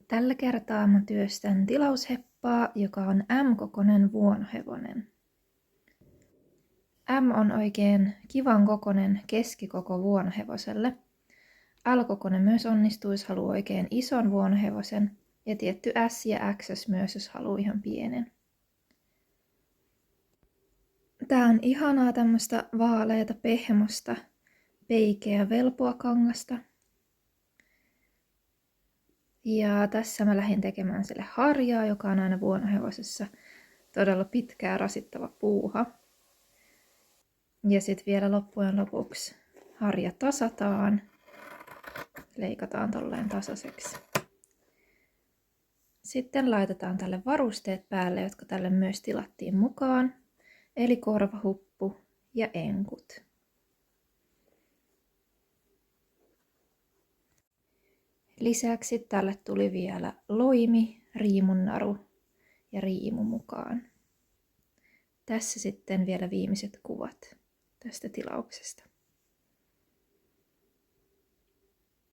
Tällä kertaa mä työstän tilausheppaa, joka on M-kokoinen vuonohevonen. M on oikein kivan kokoinen keskikoko vuonohevoselle. L-kokoinen myös onnistuu, jos haluaa oikein ison vuonohevosen. Ja tietty S ja XS myös, jos haluaa ihan pienen. Tää on ihanaa tämmöstä vaaleata pehmosta, peikeä velpuakangasta. Ja tässä mä lähdin tekemään sille harjaa, joka on aina vuonohevosessa todella pitkä ja rasittava puuha. Ja sitten vielä loppujen lopuksi harja tasataan. Leikataan tolleen tasaiseksi. Sitten laitetaan tälle varusteet päälle, jotka tälle myös tilattiin mukaan. Eli korvahuppu ja enkut. Lisäksi tälle tuli vielä loimi, riimunnaru ja riimu mukaan. Tässä sitten vielä viimeiset kuvat tästä tilauksesta.